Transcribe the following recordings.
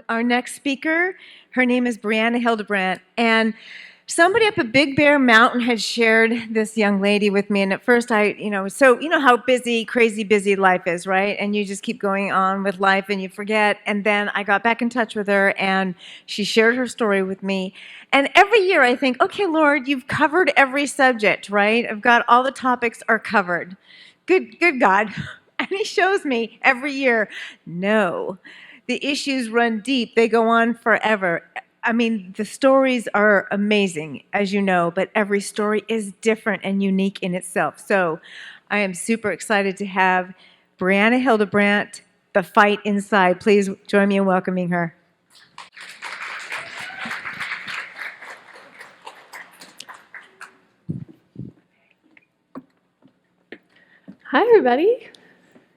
Our next speaker, her name is Breanna Hildebrandt, and somebody up at Big Bear Mountain had shared this young lady with me, and at first so you know how busy, crazy busy life is, right? And you just keep going on with life and you forget, and then I got back in touch with her, and she shared her story with me, and every year I think, okay, Lord, you've covered every subject, right? I've got all the topics are covered. Good God. And he shows me every year, no. The issues run deep. They go on forever. I mean, the stories are amazing, as you know, but every story is different and unique in itself. So I am super excited to have Breanna Hildebrandt, The Fight Inside. Please join me in welcoming her. Hi, everybody.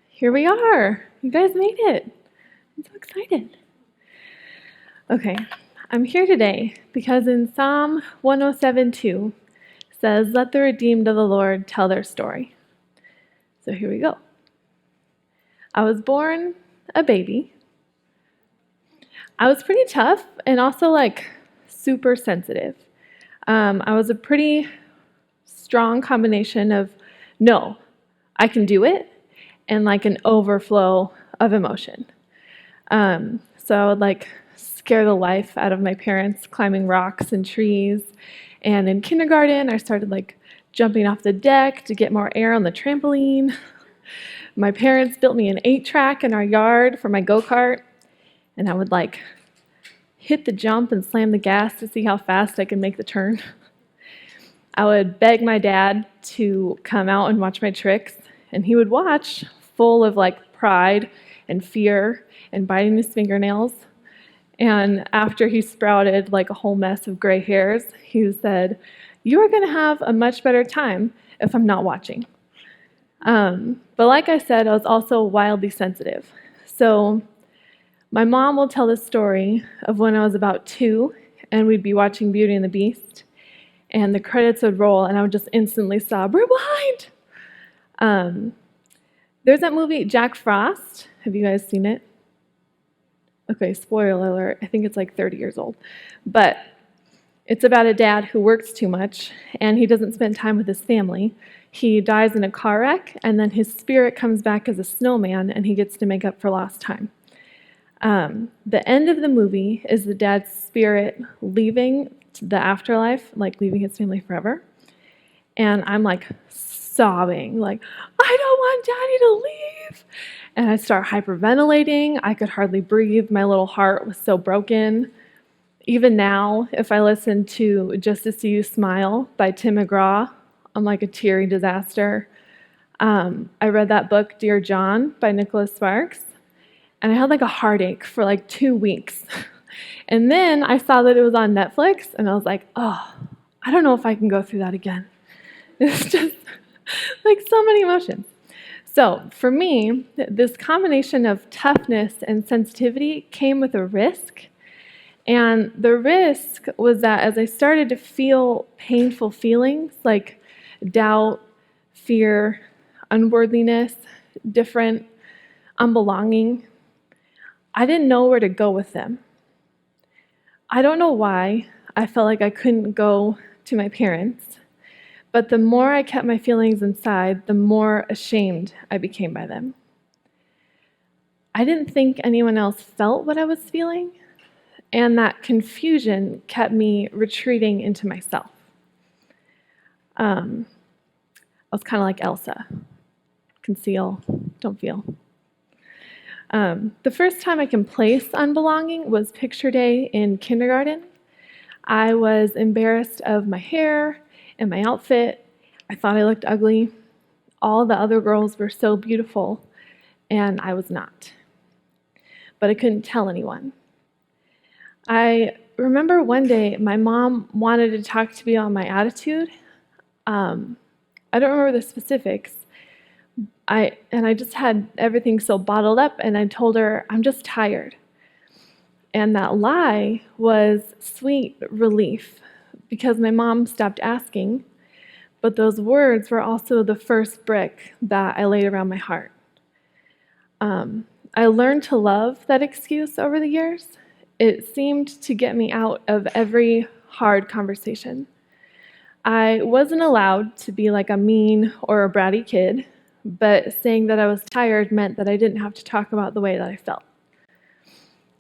Here we are. You guys made it. I'm so excited. Okay, I'm here today because in Psalm 107:2 says, "Let the redeemed of the Lord tell their story." So here we go. I was born a baby. I was pretty tough and also super sensitive. I was a pretty strong combination of no, I can do it, and an overflow of emotion. So I would scare the life out of my parents climbing rocks and trees. And in kindergarten, I started jumping off the deck to get more air on the trampoline. My parents built me an 8-track in our yard for my go-kart, and I would hit the jump and slam the gas to see how fast I could make the turn. I would beg my dad to come out and watch my tricks, and he would watch, full of pride and fear and biting his fingernails. And after he sprouted a whole mess of gray hairs, he said, "You are going to have a much better time if I'm not watching." But like I said, I was also wildly sensitive. So my mom will tell the story of when I was about 2, and we'd be watching Beauty and the Beast, and the credits would roll, and I would just instantly sob, "Rewind!" There's that movie, Jack Frost. Have you guys seen it? Okay, spoiler alert, I think it's 30 years old. But it's about a dad who works too much, and he doesn't spend time with his family. He dies in a car wreck, and then his spirit comes back as a snowman, and he gets to make up for lost time. The end of the movie is the dad's spirit leaving the afterlife, leaving his family forever. And I'm sobbing, "I don't want Daddy to leave." And I start hyperventilating. I could hardly breathe. My little heart was so broken. Even now, if I listen to Just to See You Smile by Tim McGraw, I'm like a teary disaster. I read that book, Dear John, by Nicholas Sparks, and I had a heartache for 2 weeks. And then I saw that it was on Netflix, and I was like, oh, I don't know if I can go through that again. It's just so many emotions. So for me, this combination of toughness and sensitivity came with a risk. And the risk was that as I started to feel painful feelings like doubt, fear, unworthiness, different, unbelonging, I didn't know where to go with them. I don't know why I felt like I couldn't go to my parents, but the more I kept my feelings inside, the more ashamed I became by them. I didn't think anyone else felt what I was feeling, and that confusion kept me retreating into myself. I was kind of like Elsa. Conceal, don't feel. The first time I can place unbelonging was picture day in kindergarten. I was embarrassed of my hair and my outfit. I thought I looked ugly. All the other girls were so beautiful, and I was not. But I couldn't tell anyone. I remember one day my mom wanted to talk to me on my attitude. I don't remember the specifics. I just had everything so bottled up, and I told her, "I'm just tired." And that lie was sweet relief because my mom stopped asking, but those words were also the first brick that I laid around my heart. I learned to love that excuse over the years. It seemed to get me out of every hard conversation. I wasn't allowed to be like a mean or a bratty kid, but saying that I was tired meant that I didn't have to talk about the way that I felt.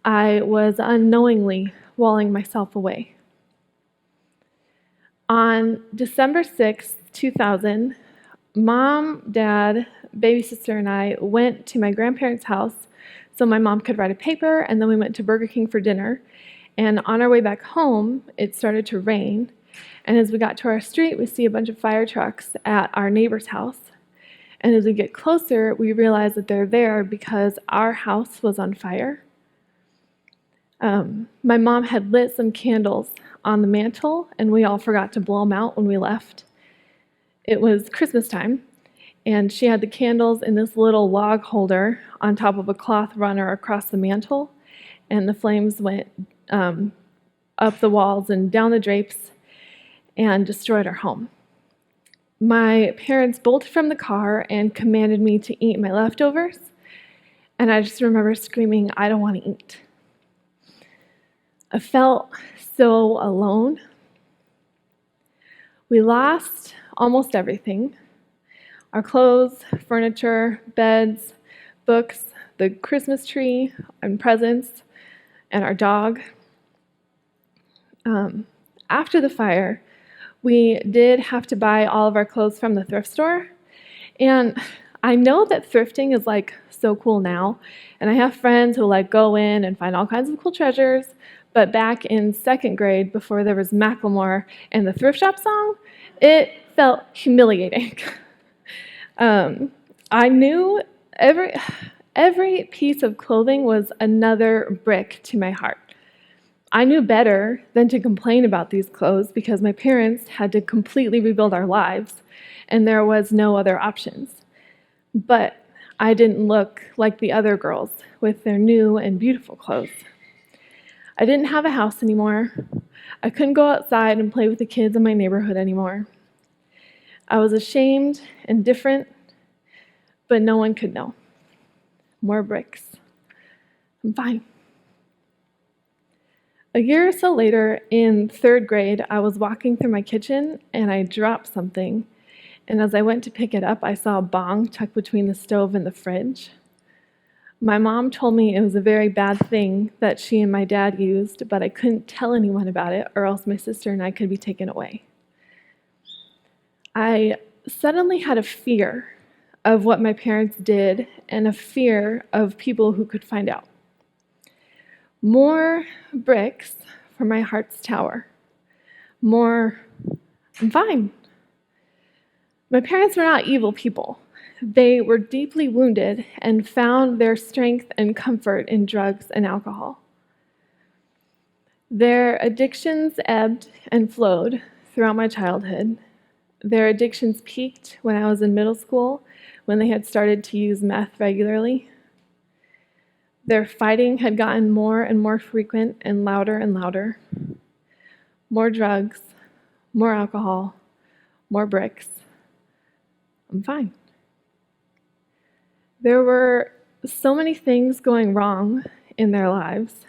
I was unknowingly walling myself away. On December 6th, 2000, Mom, Dad, baby sister, and I went to my grandparents' house so my mom could write a paper, and then we went to Burger King for dinner. And on our way back home, it started to rain. And as we got to our street, we see a bunch of fire trucks at our neighbor's house. And as we get closer, we realize that they're there because our house was on fire. My mom had lit some candles on the mantle, and we all forgot to blow them out when we left. It was Christmas time, and she had the candles in this little log holder on top of a cloth runner across the mantle, and the flames went up the walls and down the drapes and destroyed our home. My parents bolted from the car and commanded me to eat my leftovers, and I just remember screaming, "I don't want to eat." I felt so alone. We lost almost everything: our clothes, furniture, beds, books, the Christmas tree and presents, and our dog. After the fire, we did have to buy all of our clothes from the thrift store. And I know that thrifting is like so cool now, and I have friends who like go in and find all kinds of cool treasures. But back in second grade, before there was Macklemore and the thrift shop song, it felt humiliating. I knew every piece of clothing was another brick to my heart. I knew better than to complain about these clothes because my parents had to completely rebuild our lives, and there was no other options. But I didn't look like the other girls with their new and beautiful clothes. I didn't have a house anymore. I couldn't go outside and play with the kids in my neighborhood anymore. I was ashamed and different, but no one could know. More bricks. I'm fine. A year or so later, in third grade, I was walking through my kitchen and I dropped something. And as I went to pick it up, I saw a bong tucked between the stove and the fridge. My mom told me it was a very bad thing that she and my dad used, but I couldn't tell anyone about it or else my sister and I could be taken away. I suddenly had a fear of what my parents did and a fear of people who could find out. More bricks for my heart's tower. More, I'm fine. My parents were not evil people. They were deeply wounded and found their strength and comfort in drugs and alcohol. Their addictions ebbed and flowed throughout my childhood. Their addictions peaked when I was in middle school, when they had started to use meth regularly. Their fighting had gotten more and more frequent and louder. More drugs, more alcohol, more bricks. I'm fine. There were so many things going wrong in their lives,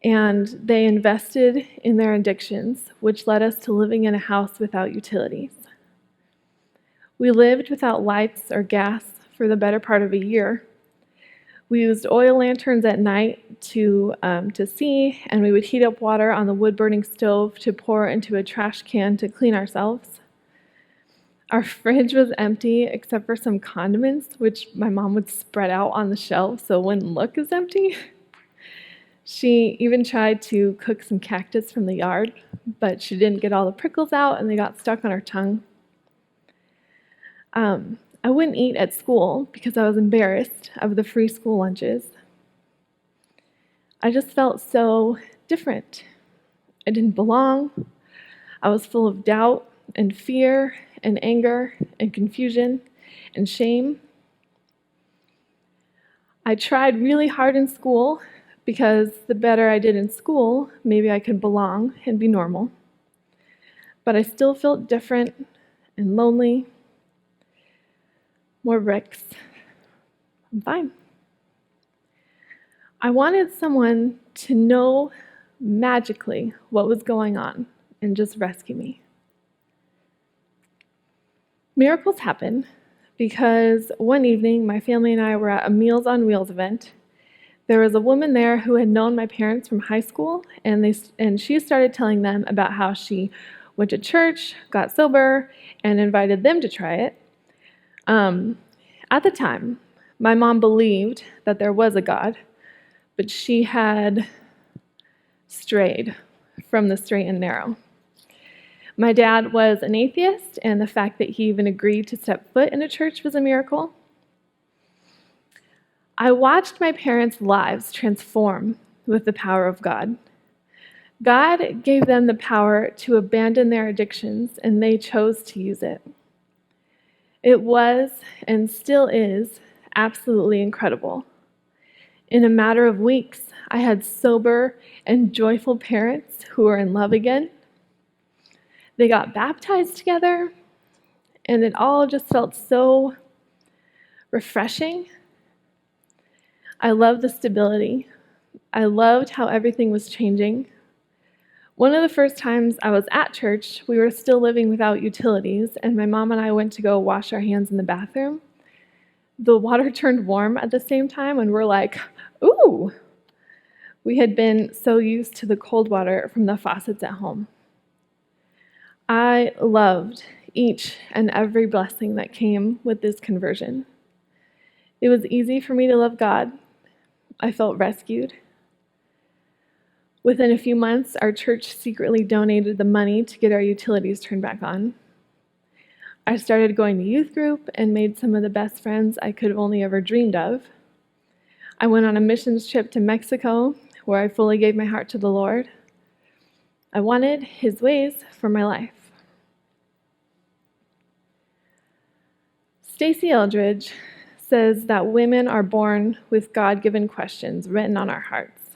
and they invested in their addictions, which led us to living in a house without utilities. We lived without lights or gas for the better part of a year. We used oil lanterns at night to see, and we would heat up water on the wood-burning stove to pour into a trash can to clean ourselves. Our fridge was empty except for some condiments, which my mom would spread out on the shelf so it wouldn't look as empty. She even tried to cook some cactus from the yard, but she didn't get all the prickles out and they got stuck on her tongue. I wouldn't eat at school because I was embarrassed of the free school lunches. I just felt so different. I didn't belong. I was full of doubt and fear and anger and confusion and shame. I tried really hard in school because the better I did in school, maybe I could belong and be normal. But I still felt different and lonely. More bricks. I'm fine. I wanted someone to know magically what was going on and just rescue me. Miracles happen because one evening my family and I were at a Meals on Wheels event. There was a woman there who had known my parents from high school, and she started telling them about how she went to church, got sober, and invited them to try it. At the time, my mom believed that there was a God, but she had strayed from the straight and narrow. My dad was an atheist, and the fact that he even agreed to step foot in a church was a miracle. I watched my parents' lives transform with the power of God. God gave them the power to abandon their addictions, and they chose to use it. It was, and still is, absolutely incredible. In a matter of weeks, I had sober and joyful parents who were in love again. They got baptized together, and it all just felt so refreshing. I loved the stability. I loved how everything was changing. One of the first times I was at church, we were still living without utilities, and my mom and I went to go wash our hands in the bathroom. The water turned warm at the same time, and we're like, ooh! We had been so used to the cold water from the faucets at home. I loved each and every blessing that came with this conversion. It was easy for me to love God. I felt rescued. Within a few months, our church secretly donated the money to get our utilities turned back on. I started going to youth group and made some of the best friends I could have only ever dreamed of. I went on a missions trip to Mexico, where I fully gave my heart to the Lord. I wanted His ways for my life. Stacey Eldridge says that women are born with God-given questions written on our hearts.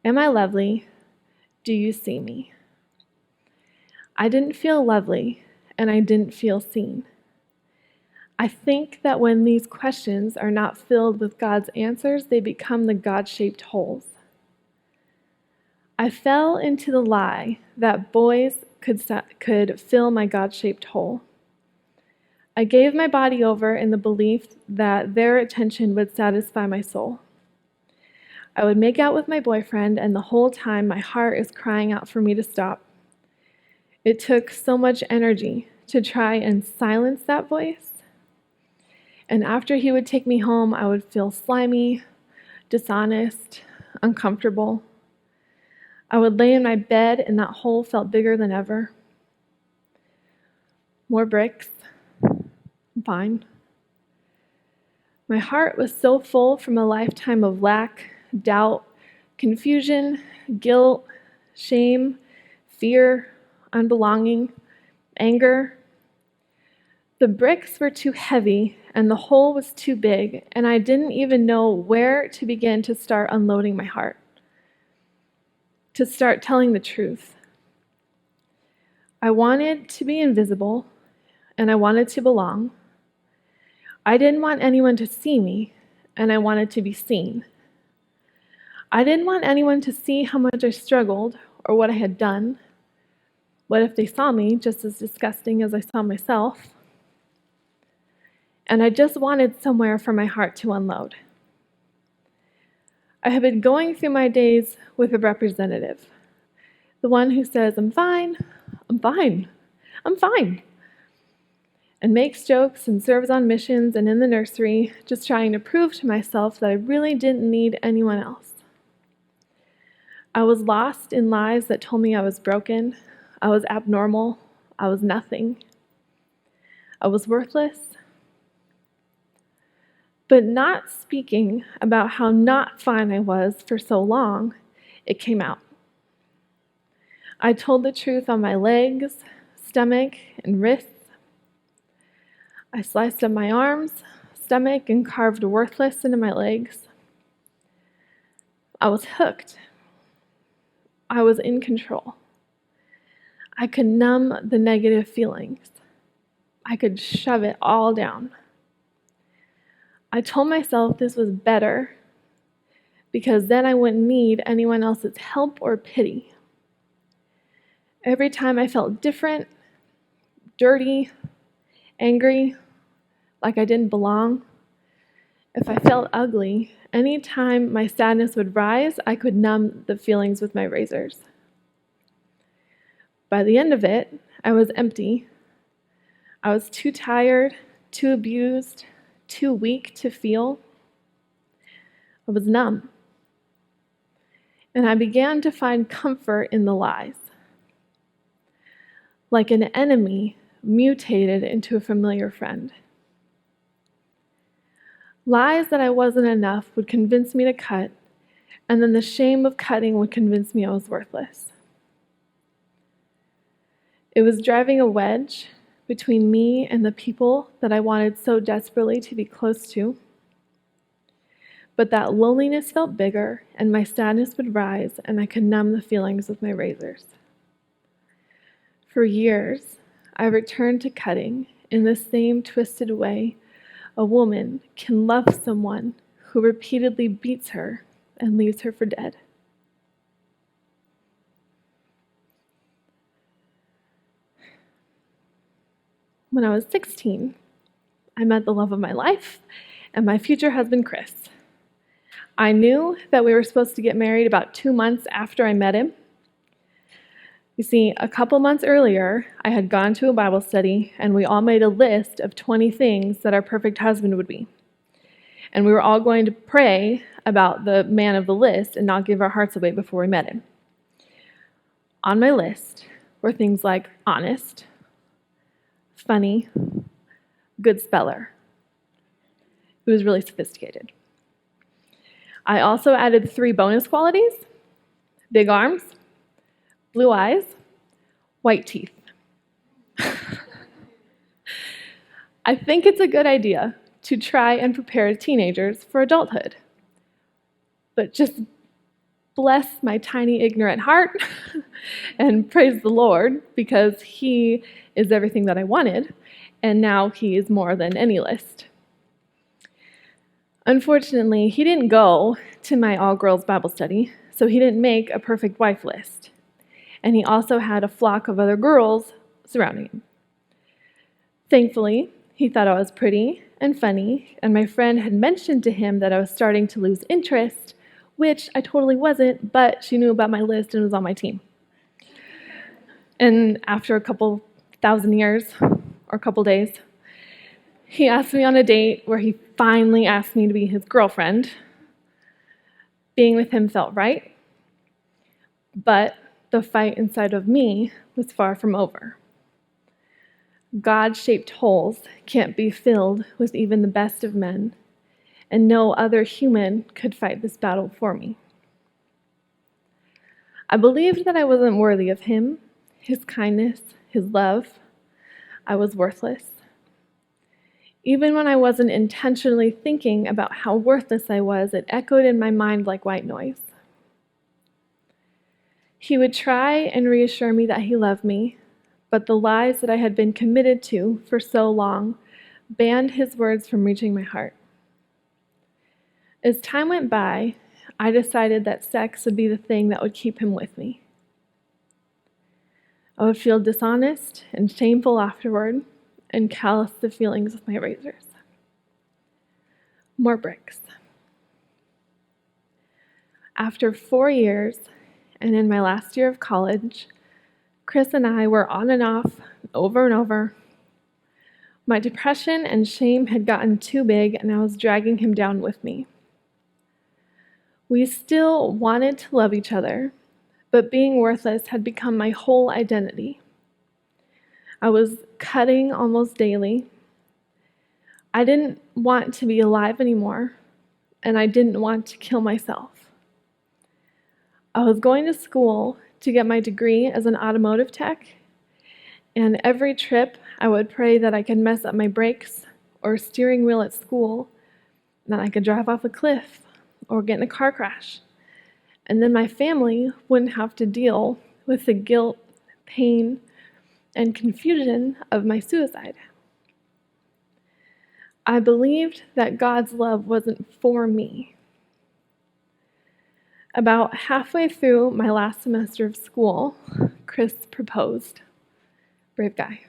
Am I lovely? Do you see me? I didn't feel lovely, and I didn't feel seen. I think that when these questions are not filled with God's answers, they become the God-shaped holes. I fell into the lie that boys could fill my God-shaped hole. I gave my body over in the belief that their attention would satisfy my soul. I would make out with my boyfriend, and the whole time my heart is crying out for me to stop. It took so much energy to try and silence that voice. And after he would take me home, I would feel slimy, dishonest, uncomfortable. I would lay in my bed, and that hole felt bigger than ever. More bricks. I'm fine. My heart was so full from a lifetime of lack, doubt, confusion, guilt, shame, fear, unbelonging, anger. The bricks were too heavy and the hole was too big, and I didn't even know where to begin to start unloading my heart, to start telling the truth. I wanted to be invisible, and I wanted to belong. I didn't want anyone to see me, and I wanted to be seen. I didn't want anyone to see how much I struggled or what I had done. What if they saw me just as disgusting as I saw myself? And I just wanted somewhere for my heart to unload. I have been going through my days with a representative, the one who says, I'm fine, I'm fine, I'm fine, and makes jokes and serves on missions and in the nursery, just trying to prove to myself that I really didn't need anyone else. I was lost in lies that told me I was broken, I was abnormal, I was nothing, I was worthless. But not speaking about how not fine I was for so long, it came out. I told the truth on my legs, stomach, and wrists. I sliced up my arms, stomach, and carved worthless into my legs. I was hooked. I was in control. I could numb the negative feelings. I could shove it all down. I told myself this was better because then I wouldn't need anyone else's help or pity. Every time I felt different, dirty, angry, like I didn't belong, if I felt ugly, any time my sadness would rise, I could numb the feelings with my razors. By the end of it, I was empty. I was too tired, too abused, too weak to feel. I was numb. And I began to find comfort in the lies. Like an enemy mutated into a familiar friend. Lies that I wasn't enough would convince me to cut, and then the shame of cutting would convince me I was worthless. It was driving a wedge between me and the people that I wanted so desperately to be close to. But that loneliness felt bigger, and my sadness would rise, and I could numb the feelings with my razors. For years, I returned to cutting in the same twisted way a woman can love someone who repeatedly beats her and leaves her for dead. When I was 16, I met the love of my life and my future husband, Chris. I knew that we were supposed to get married about 2 months after I met him. You see, a couple months earlier, I had gone to a Bible study, and we all made a list of 20 things that our perfect husband would be. And we were all going to pray about the man of the list and not give our hearts away before we met him. On my list were things like honest, funny, good speller. It was really sophisticated. I also added 3 bonus qualities: big arms, blue eyes, white teeth. I think it's a good idea to try and prepare teenagers for adulthood. But just bless my tiny, ignorant heart and praise the Lord, because He is everything that I wanted, and now He is more than any list. Unfortunately, he didn't go to my all-girls Bible study, so he didn't make a perfect wife list. And he also had a flock of other girls surrounding him. Thankfully, he thought I was pretty and funny, and my friend had mentioned to him that I was starting to lose interest, which I totally wasn't, but she knew about my list and was on my team. And after a couple thousand years, or a couple days, he asked me on a date where he finally asked me to be his girlfriend. Being with him felt right, but the fight inside of me was far from over. God-shaped holes can't be filled with even the best of men, and no other human could fight this battle for me. I believed that I wasn't worthy of him, his kindness, his love. I was worthless. Even when I wasn't intentionally thinking about how worthless I was, it echoed in my mind like white noise. He would try and reassure me that he loved me, but the lies that I had been committed to for so long banned his words from reaching my heart. As time went by, I decided that sex would be the thing that would keep him with me. I would feel dishonest and shameful afterward, and callous the feelings with my razors. More bricks. After 4 years, and in my last year of college, Chris and I were on and off, over and over. My depression and shame had gotten too big, and I was dragging him down with me. We still wanted to love each other, but being worthless had become my whole identity. I was cutting almost daily. I didn't want to be alive anymore, and I didn't want to kill myself. I was going to school to get my degree as an automotive tech, and every trip I would pray that I could mess up my brakes or steering wheel at school, that I could drive off a cliff or get in a car crash, and then my family wouldn't have to deal with the guilt, pain, and confusion of my suicide. I believed that God's love wasn't for me. About halfway through my last semester of school, Chris proposed. Brave guy.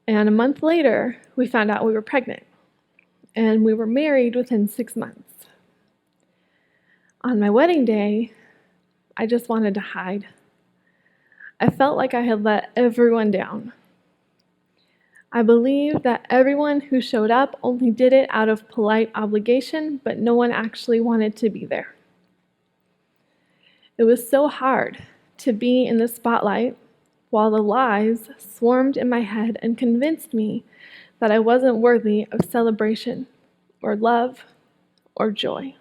And a month later, we found out we were pregnant. And we were married within 6 months. On my wedding day, I just wanted to hide. I felt like I had let everyone down. I believed that everyone who showed up only did it out of polite obligation, but no one actually wanted to be there. It was so hard to be in the spotlight while the lies swarmed in my head and convinced me that I wasn't worthy of celebration or love or joy.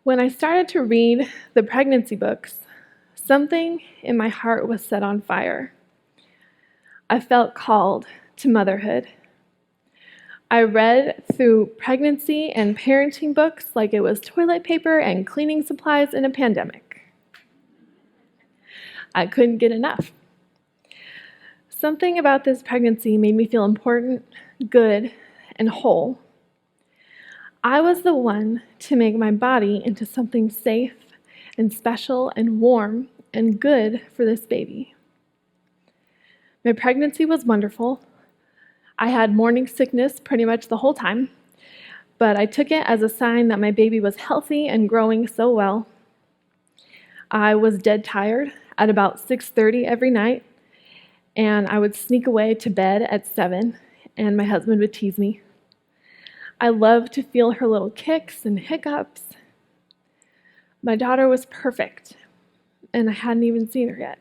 When I started to read the pregnancy books, something in my heart was set on fire. I felt called to motherhood. I read through pregnancy and parenting books like it was toilet paper and cleaning supplies in a pandemic. I couldn't get enough. Something about this pregnancy made me feel important, good, and whole. I was the one to make my body into something safe and special and warm and good for this baby. My pregnancy was wonderful. I had morning sickness pretty much the whole time, but I took it as a sign that my baby was healthy and growing so well. I was dead tired at about 6:30 every night, and I would sneak away to bed at 7, and my husband would tease me. I loved to feel her little kicks and hiccups. My daughter was perfect, and I hadn't even seen her yet.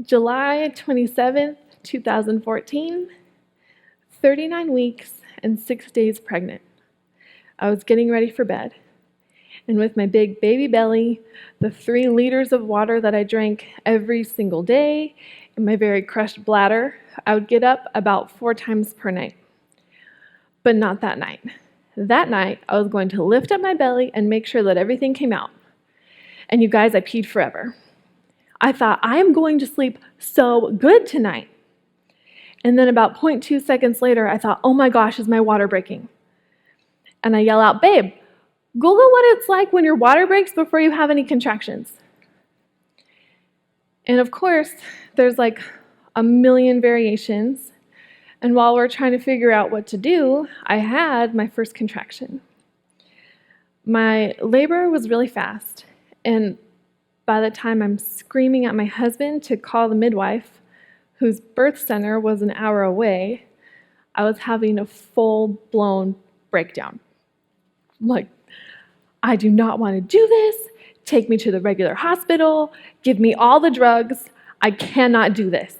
July 27th, 2014, 39 weeks and 6 days pregnant. I was getting ready for bed, and with my big baby belly, the 3 liters of water that I drank every single day, and my very crushed bladder, I would get up about 4 times per night. But not that night. That night, I was going to lift up my belly and make sure that everything came out. And you guys, I peed forever. I thought, I am going to sleep so good tonight. And then about 0.2 seconds later, I thought, oh my gosh, is my water breaking? And I yell out, babe, Google what it's like when your water breaks before you have any contractions. And of course, there's like a million variations. And while we're trying to figure out what to do, I had my first contraction. My labor was really fast, and by the time I'm screaming at my husband to call the midwife, whose birth center was an hour away, I was having a full-blown breakdown. I'm like, I do not want to do this. Take me to the regular hospital. Give me all the drugs. I cannot do this.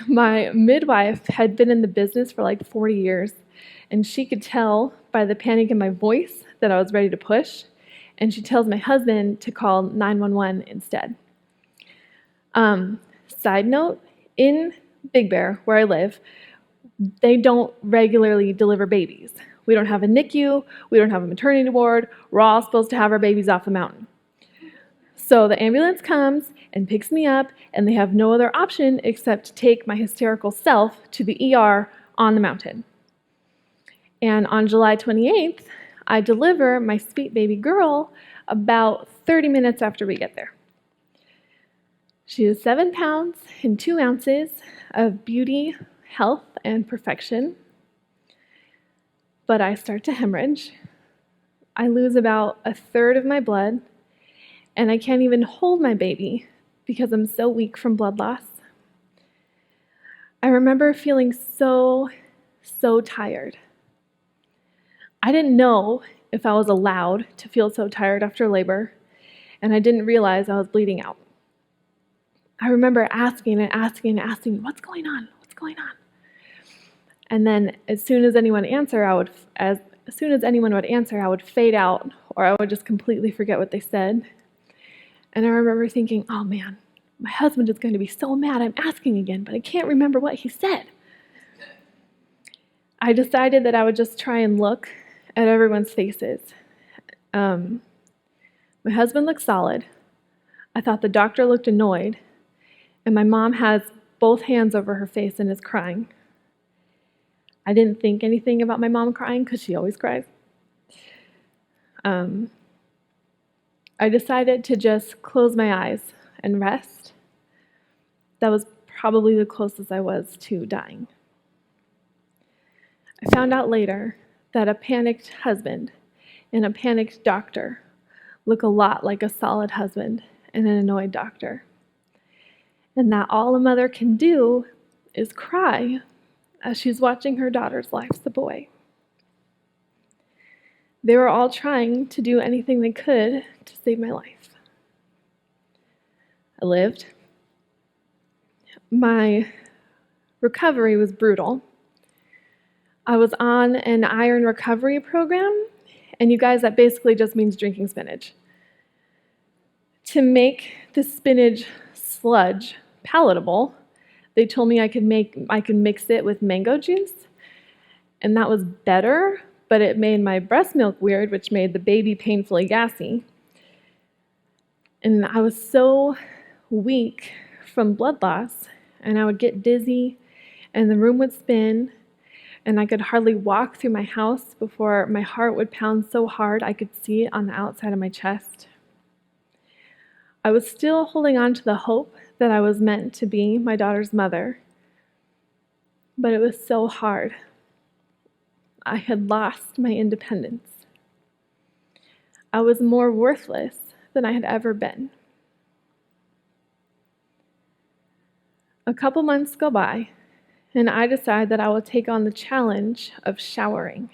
My midwife had been in the business for like 40 years, and she could tell by the panic in my voice that I was ready to push, and she tells my husband to call 911 instead. Side note, in Big Bear, where I live, they don't regularly deliver babies. We don't have a NICU, we don't have a maternity ward, we're all supposed to have our babies off the mountain. So the ambulance comes and picks me up, and they have no other option except to take my hysterical self to the ER on the mountain. And on July 28th, I deliver my sweet baby girl about 30 minutes after we get there. She is 7 pounds and 2 ounces of beauty, health, and perfection. But I start to hemorrhage. I lose about a third of my blood, and I can't even hold my baby because I'm so weak from blood loss. I remember feeling so tired. I didn't know if I was allowed to feel so tired after labor, and I didn't realize I was bleeding out. I remember asking, what's going on? What's going on? And then as soon as anyone would answer, I would fade out, or I would just completely forget what they said. And I remember thinking, oh man, my husband is going to be so mad I'm asking again, but I can't remember what he said. I decided that I would just try and look at everyone's faces. My husband looked solid. I thought the doctor looked annoyed. And my mom has both hands over her face and is crying. I didn't think anything about my mom crying because she always cries. I decided to just close my eyes and rest. That was probably the closest I was to dying. I found out later that a panicked husband and a panicked doctor look a lot like a solid husband and an annoyed doctor. And that all a mother can do is cry as she's watching her daughter's life slip away. They were all trying to do anything they could to save my life. I lived. My recovery was brutal. I was on an iron recovery program, and you guys, that basically just means drinking spinach. To make the spinach sludge palatable, they told me I could mix it with mango juice, and that was better, but it made my breast milk weird, which made the baby painfully gassy. And I was so weak from blood loss, and I would get dizzy, and the room would spin, and I could hardly walk through my house before my heart would pound so hard I could see it on the outside of my chest. I was still holding on to the hope that I was meant to be my daughter's mother, but it was so hard. I had lost my independence. I was more worthless than I had ever been. A couple months go by, and I decide that I will take on the challenge of showering.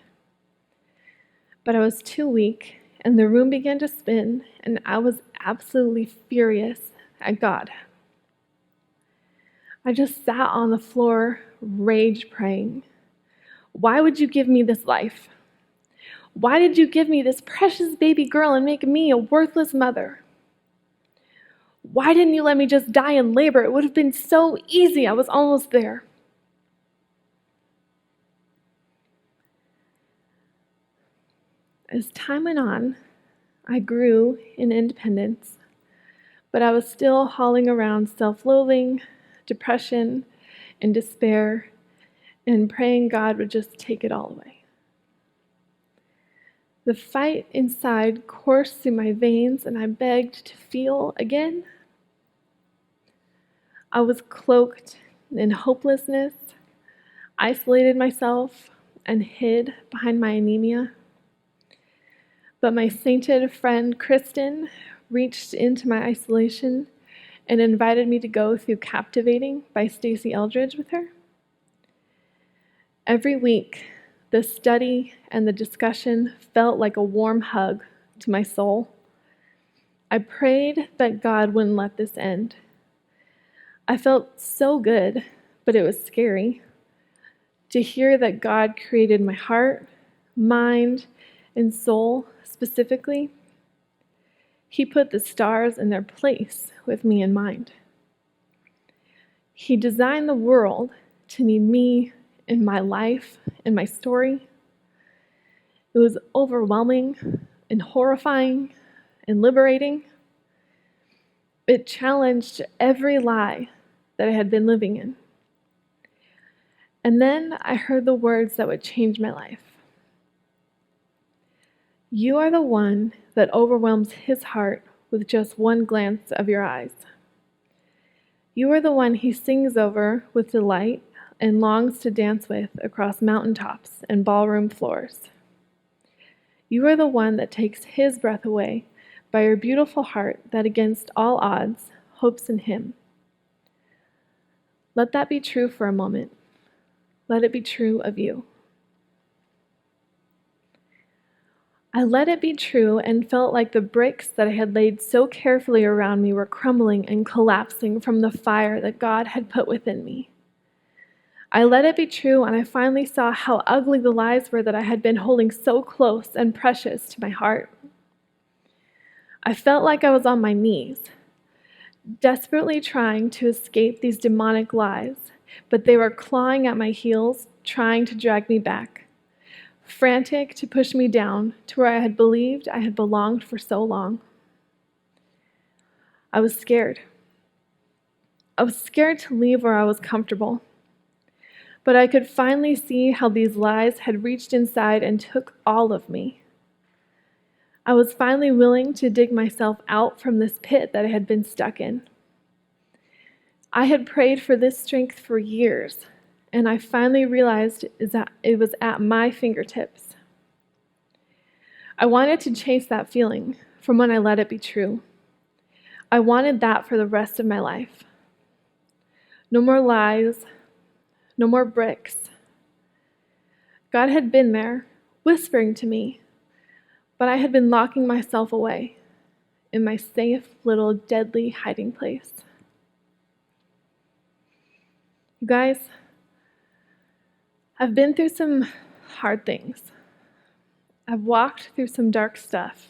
But I was too weak, and the room began to spin, and I was absolutely furious at God. I just sat on the floor, rage praying. Why would you give me this life? Why did you give me this precious baby girl and make me a worthless mother? Why didn't you let me just die in labor? It would have been so easy. I was almost there. As time went on, I grew in independence, but I was still hauling around self-loathing, depression, and despair, and praying God would just take it all away. The fight inside coursed through my veins, and I begged to feel again. I was cloaked in hopelessness, isolated myself, and hid behind my anemia. But my sainted friend Kristen reached into my isolation and invited me to go through Captivating by Stacey Eldridge with her. Every week, the study and the discussion felt like a warm hug to my soul. I prayed that God wouldn't let this end. I felt so good, but it was scary to hear that God created my heart, mind, and soul specifically. He put the stars in their place with me in mind. He designed the world to need me in my life and my story. It was overwhelming and horrifying and liberating. It challenged every lie that I had been living in. And then I heard the words that would change my life. You are the one that overwhelms his heart with just one glance of your eyes. You are the one he sings over with delight and longs to dance with across mountaintops and ballroom floors. You are the one that takes his breath away by your beautiful heart that against all odds hopes in him. Let that be true for a moment. Let it be true of you. I let it be true and felt like the bricks that I had laid so carefully around me were crumbling and collapsing from the fire that God had put within me. I let it be true, and I finally saw how ugly the lies were that I had been holding so close and precious to my heart. I felt like I was on my knees, desperately trying to escape these demonic lies, but they were clawing at my heels, trying to drag me back, frantic to push me down to where I had believed I had belonged for so long. I was scared. I was scared to leave where I was comfortable. But I could finally see how these lies had reached inside and took all of me. I was finally willing to dig myself out from this pit that I had been stuck in. I had prayed for this strength for years, and I finally realized that it was at my fingertips. I wanted to chase that feeling from when I let it be true. I wanted that for the rest of my life. No more lies, no more bricks. God had been there, whispering to me, but I had been locking myself away in my safe little deadly hiding place. You guys, I've been through some hard things. I've walked through some dark stuff.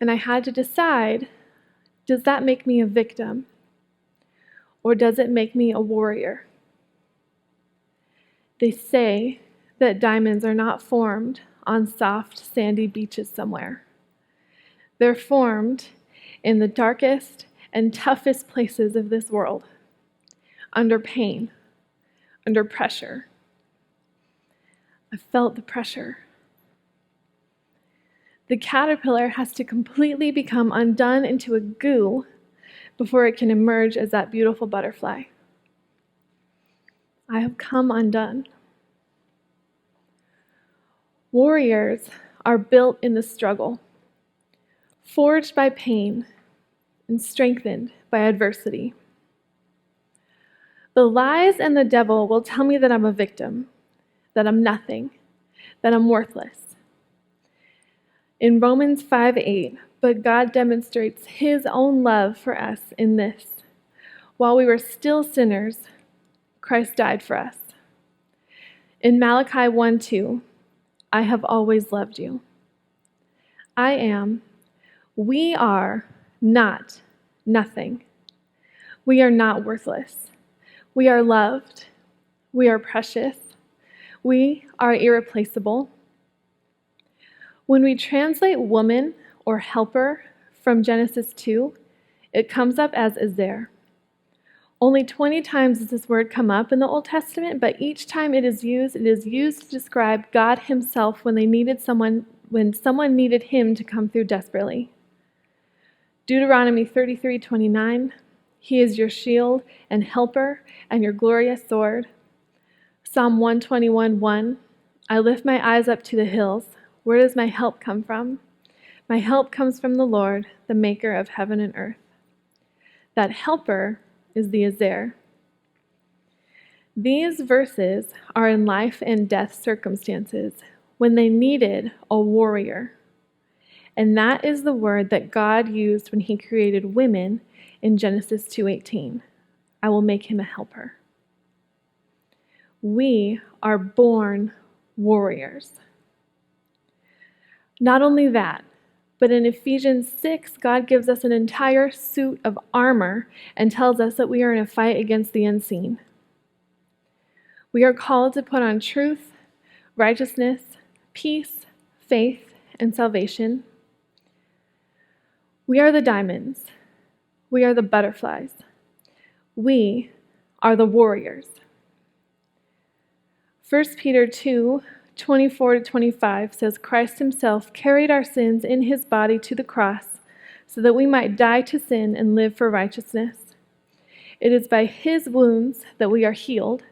And I had to decide, does that make me a victim? Or does it make me a warrior? They say that diamonds are not formed on soft, sandy beaches somewhere. They're formed in the darkest and toughest places of this world, under pain, under pressure. I felt the pressure. The caterpillar has to completely become undone into a goo before it can emerge as that beautiful butterfly. I have come undone. Warriors are built in the struggle, forged by pain and strengthened by adversity. The lies and the devil will tell me that I'm a victim, that I'm nothing, that I'm worthless. In Romans 5:8, but God demonstrates his own love for us in this: while we were still sinners, Christ died for us. In Malachi 1:2, I have always loved you. I am, we are not nothing. We are not worthless. We are loved. We are precious. We are irreplaceable. When we translate woman or helper from Genesis 2, it comes up as Ezer. Only 20 times does this word come up in the Old Testament, but each time it is used to describe God himself when someone needed him to come through desperately. Deuteronomy 33:29, he is your shield and helper and your glorious sword. Psalm 121:1, I lift my eyes up to the hills. Where does my help come from? My help comes from the Lord, the maker of heaven and earth. That helper is the Ezer. These verses are in life and death circumstances when they needed a warrior. And that is the word that God used when he created women in Genesis 2:18. I will make him a helper. We are born warriors. Not only that, but in Ephesians 6, God gives us an entire suit of armor and tells us that we are in a fight against the unseen. We are called to put on truth, righteousness, peace, faith, and salvation. We are the diamonds. We are the butterflies. We are the warriors. 1 Peter 2:24-25 says, Christ himself carried our sins in his body to the cross so that we might die to sin and live for righteousness. It is by his wounds that we are healed.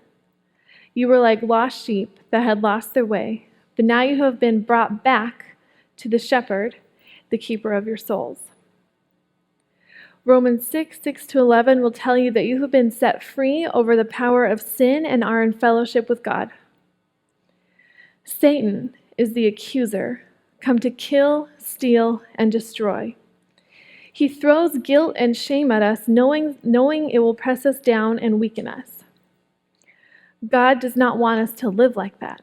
You were like lost sheep that had lost their way, but now you have been brought back to the shepherd, the keeper of your souls. Romans 6:6-11 will tell you that you have been set free over the power of sin and are in fellowship with God. Satan is the accuser, come to kill, steal, and destroy. He throws guilt and shame at us, knowing it will press us down and weaken us. God does not want us to live like that.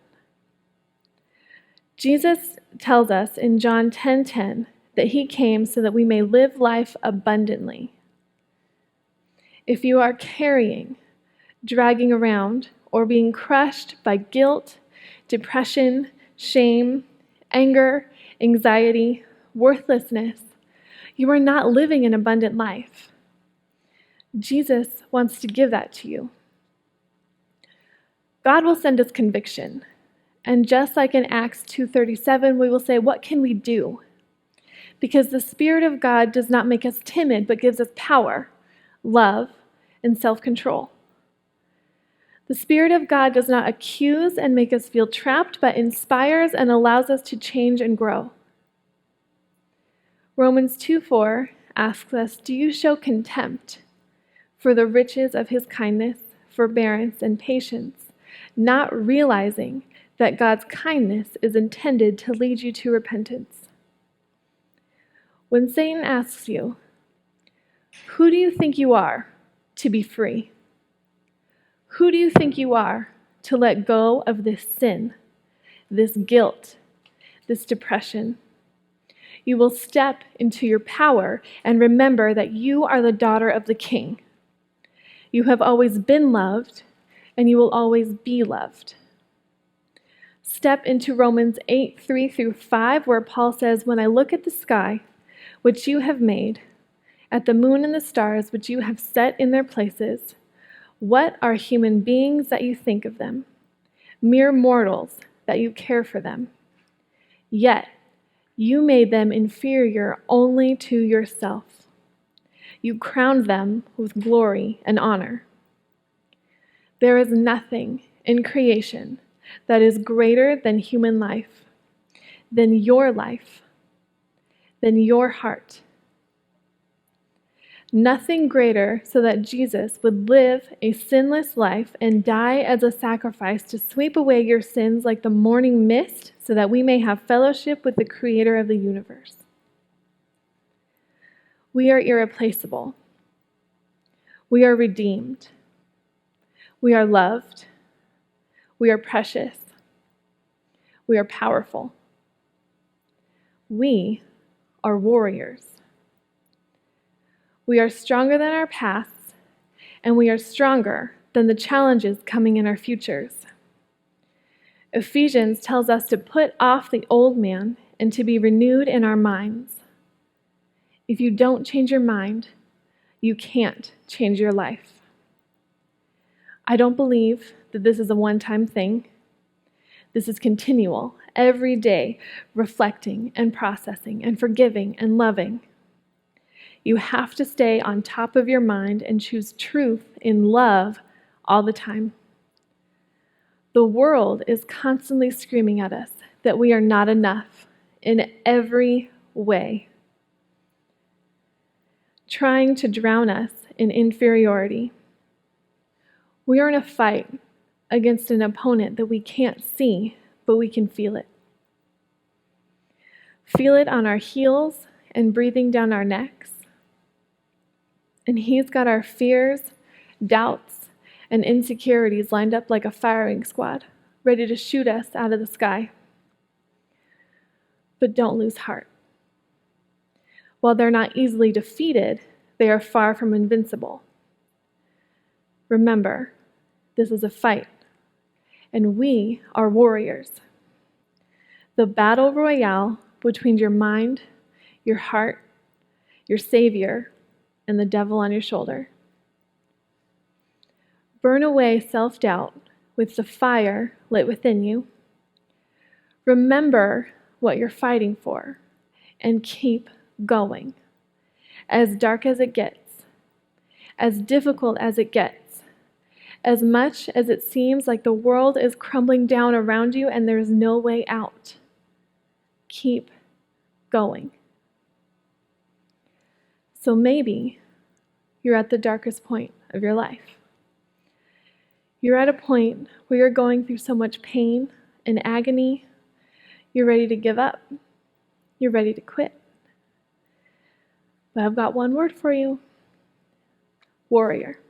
Jesus tells us in John 10:10 that he came so that we may live life abundantly. If you are carrying, dragging around, or being crushed by guilt, depression, shame, anger, anxiety, worthlessness, you are not living an abundant life. Jesus wants to give that to you. God will send us conviction. And just like in Acts 2:37, we will say, what can we do? Because the Spirit of God does not make us timid, but gives us power, love, and self-control. The Spirit of God does not accuse and make us feel trapped, but inspires and allows us to change and grow. Romans 2:4 asks us, do you show contempt for the riches of his kindness, forbearance, and patience, not realizing that God's kindness is intended to lead you to repentance? When Satan asks you, who do you think you are to be free? Who do you think you are to let go of this sin, this guilt, this depression? You will step into your power and remember that you are the daughter of the King. You have always been loved, and you will always be loved. Step into Romans 8:3-5, where Paul says, when I look at the sky, which you have made, at the moon and the stars, which you have set in their places, what are human beings that you think of them? Mere mortals that you care for them. Yet, you made them inferior only to yourself. You crowned them with glory and honor. There is nothing in creation that is greater than human life, than your life, than your heart. Nothing greater so that Jesus would live a sinless life and die as a sacrifice to sweep away your sins like the morning mist so that we may have fellowship with the Creator of the universe. We are irreplaceable. We are redeemed. We are loved. We are precious. We are powerful. We are warriors. We are stronger than our pasts, and we are stronger than the challenges coming in our futures. Ephesians tells us to put off the old man and to be renewed in our minds. If you don't change your mind, you can't change your life. I don't believe that this is a one-time thing. This is continual, every day, reflecting and processing and forgiving and loving. You have to stay on top of your mind and choose truth in love all the time. The world is constantly screaming at us that we are not enough in every way, trying to drown us in inferiority. We are in a fight against an opponent that we can't see, but we can feel it. Feel it on our heels and breathing down our necks. And he's got our fears, doubts, and insecurities lined up like a firing squad, ready to shoot us out of the sky. But don't lose heart. While they're not easily defeated, they are far from invincible. Remember, this is a fight, and we are warriors. The battle royale between your mind, your heart, your Savior, and the devil on your shoulder. Burn away self-doubt with the fire lit within you. Remember what you're fighting for and keep going. As dark as it gets, as difficult as it gets, as much as it seems like the world is crumbling down around you and there's no way out, keep going. So maybe you're at the darkest point of your life. You're at a point where you're going through so much pain and agony, you're ready to give up. You're ready to quit. But I've got one word for you: warrior.